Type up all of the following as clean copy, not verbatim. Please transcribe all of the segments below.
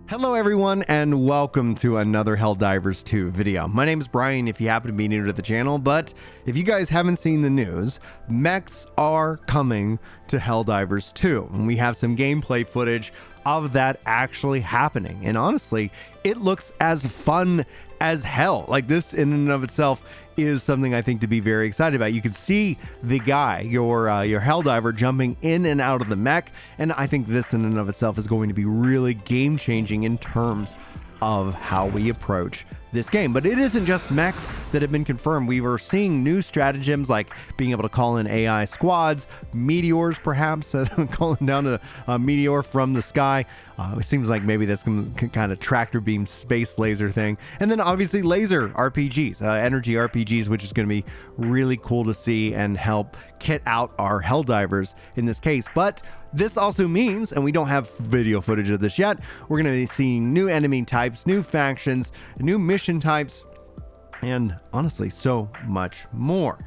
Hello everyone and welcome to another Helldivers 2 video. My name is Brian if you happen to be new to the channel, but if you guys haven't seen the news, mechs are coming to Helldivers 2 and we have some gameplay footage of that actually happening. And honestly, it looks as fun as hell. Like, this in and of itself is something I think to be very excited about. You can see the guy, your Helldiver, jumping in and out of the mech, and I think this in and of itself is going to be really game changing in terms of how we approach this game. But it isn't just mechs that have been confirmed. We were seeing new stratagems like being able to call in AI squads, meteors perhaps, calling down a meteor from the sky. It seems like maybe that's some kind of tractor beam space laser thing. And then obviously laser RPGs, energy RPGs, which is going to be really cool to see and help kit out our Helldivers in this case. But this also means, and we don't have video footage of this yet, we're going to be seeing new enemy types, new factions, new mission types, and honestly, so much more.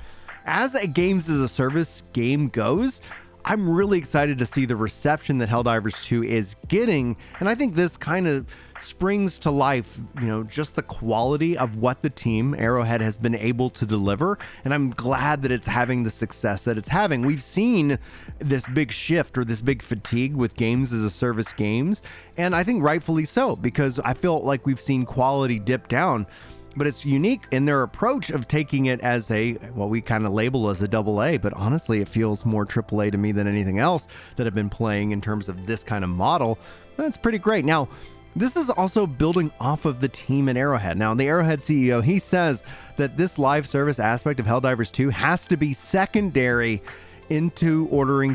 As a games as a service game goes, I'm really excited to see the reception that Helldivers 2 is getting, and I think this kind of springs to life, just the quality of what the team Arrowhead has been able to deliver, and I'm glad that it's having the success that it's having. We've seen this big shift or this big fatigue with games as a service games, and I think rightfully so, because I feel like we've seen quality dip down. But it's unique in their approach of taking it as what we kind of label as a AA, but honestly, it feels more AAA to me than anything else that I've been playing in terms of this kind of model. That's pretty great. Now, this is also building off of the team at Arrowhead. Now, the Arrowhead CEO, he says that this live service aspect of Helldivers 2 has to be secondary into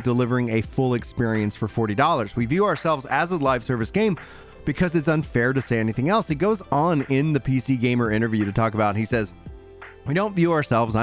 delivering a full experience for $40. We view ourselves as a live service game because it's unfair to say anything else. He goes on in the PC Gamer interview to talk about, he says, we don't view ourselves,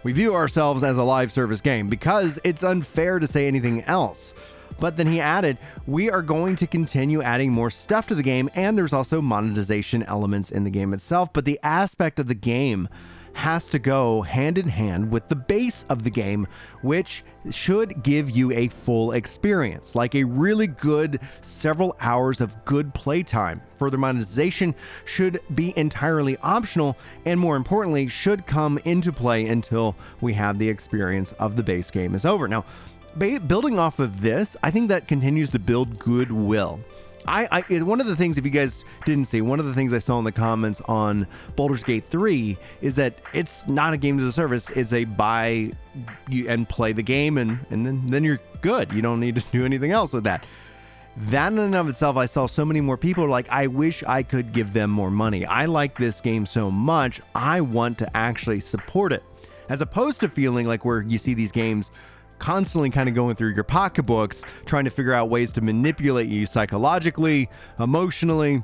we view ourselves as a live service game because it's unfair to say anything else. But then he added, we are going to continue adding more stuff to the game, and there's also monetization elements in the game itself, but the aspect of the game has to go hand in hand with the base of the game, which should give you a full experience, like a really good several hours of good playtime. Further monetization should be entirely optional, and more importantly, should come into play until we have the experience of the base game is over. Now, building off of this, I think that continues to build goodwill. One of the things, if you guys didn't see, one of the things I saw in the comments on Baldur's Gate 3 is that it's not a game as a service. It's a buy and play the game, and then you're good. You don't need to do anything else with that. That in and of itself, I saw so many more people like, I wish I could give them more money. I like this game so much, I want to actually support it. As opposed to feeling like where you see these games constantly kind of going through your pocketbooks, trying to figure out ways to manipulate you psychologically, emotionally,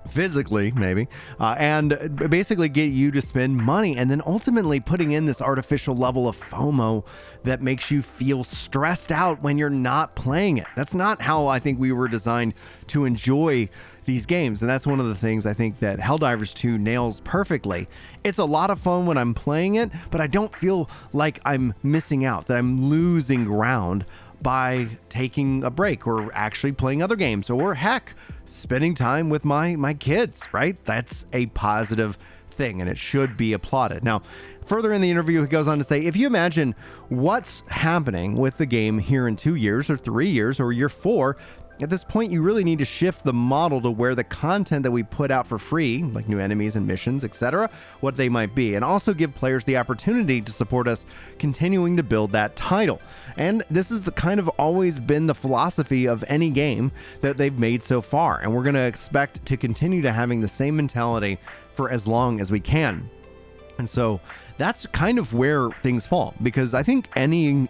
physically, maybe, and basically get you to spend money, and then ultimately putting in this artificial level of FOMO that makes you feel stressed out when you're not playing it. That's not how I think we were designed to enjoy these games, and that's one of the things I think that Helldivers 2 nails perfectly. It's a lot of fun when I'm playing it, but I don't feel like I'm missing out, that I'm losing ground by taking a break or actually playing other games, or heck, spending time with my kids, right? That's a positive thing, and it should be applauded. Now, further in the interview, he goes on to say, if you imagine what's happening with the game here in 2 years or 3 years or year 4, at this point, you really need to shift the model to where the content that we put out for free, like new enemies and missions, etc., what they might be, and also give players the opportunity to support us continuing to build that title. And this is the kind of always been the philosophy of any game that they've made so far, and we're going to expect to continue to having the same mentality for as long as we can. And so that's kind of where things fall, because I think any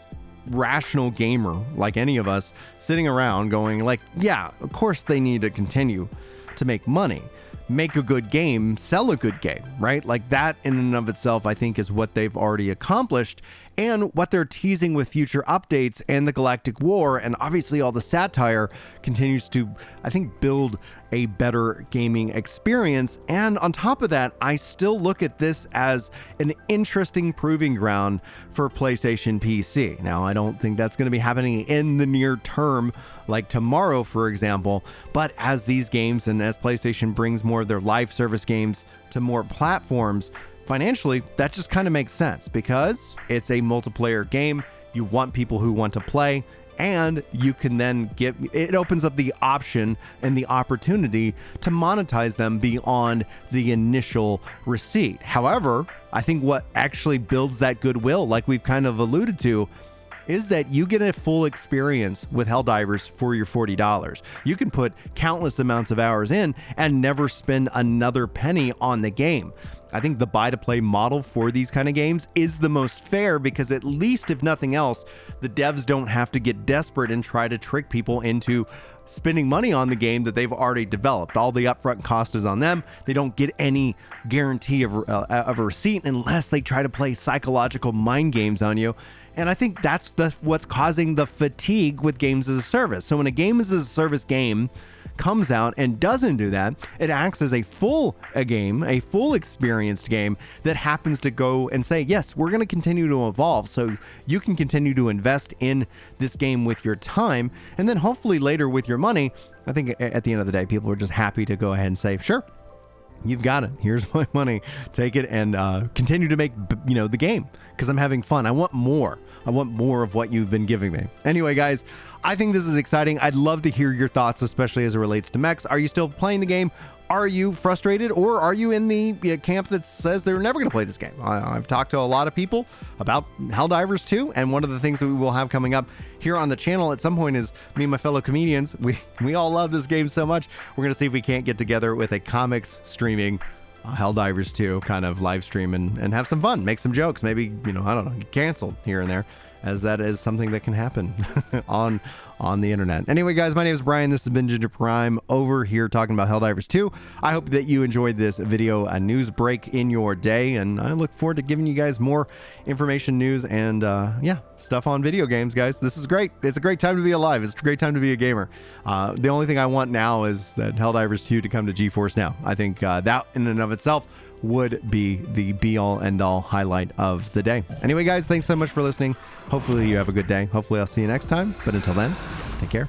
rational gamer like any of us sitting around going like, yeah, of course they need to continue to make money, make a good game, sell a good game, right? Like that in and of itself, I think is what they've already accomplished, and what they're teasing with future updates and the Galactic War, and obviously all the satire continues to, I think, build a better gaming experience. And on top of that, I still look at this as an interesting proving ground for PlayStation PC. Now, I don't think that's going to be happening in the near term, like tomorrow, for example, but as these games and as PlayStation brings more of their live service games to more platforms, financially, that just kind of makes sense because it's a multiplayer game. You want people who want to play, and you can then it opens up the option and the opportunity to monetize them beyond the initial receipt. However, I think what actually builds that goodwill, like we've kind of alluded to, is that you get a full experience with Helldivers for your $40. You can put countless amounts of hours in and never spend another penny on the game. I think the buy-to-play model for these kind of games is the most fair because at least, if nothing else, the devs don't have to get desperate and try to trick people into spending money on the game that they've already developed. All the upfront cost is on them. They don't get any guarantee of a receipt unless they try to play psychological mind games on you. And I think that's what's causing the fatigue with games as a service. So when a game as a service game comes out and doesn't do that, it acts as a full experienced game that happens to go and say, yes, we're going to continue to evolve so you can continue to invest in this game with your time, and then hopefully later with your money. I think at the end of the day, people are just happy to go ahead and say, sure, you've got it. Here's my money. Take it and continue to make, the game, because I'm having fun. I want more. I want more of what you've been giving me. Anyway, guys, I think this is exciting. I'd love to hear your thoughts, especially as it relates to mechs. Are you still playing the game? Are you frustrated, or are you in the camp that says they're never going to play this game? I've talked to a lot of people about Helldivers 2, and one of the things that we will have coming up here on the channel at some point is me and my fellow comedians. We all love this game so much. We're going to see if we can't get together with a comics streaming Helldivers 2 kind of live stream and have some fun, make some jokes, maybe, I don't know, get canceled here and there, as that is something that can happen on the internet. Anyway, guys, my name is Brian. This has been Ginger Prime over here talking about Helldivers 2. I hope that you enjoyed this video, a news break in your day, and I look forward to giving you guys more information, news, and stuff on video games, guys. This is great. It's a great time to be alive. It's a great time to be a gamer. The only thing I want now is that Helldivers 2 to come to GeForce Now. I think that in and of itself would be the be-all end-all highlight of the day. Anyway, guys, thanks so much for listening. Hopefully you have a good day. Hopefully I'll see you next time. But until then, take care.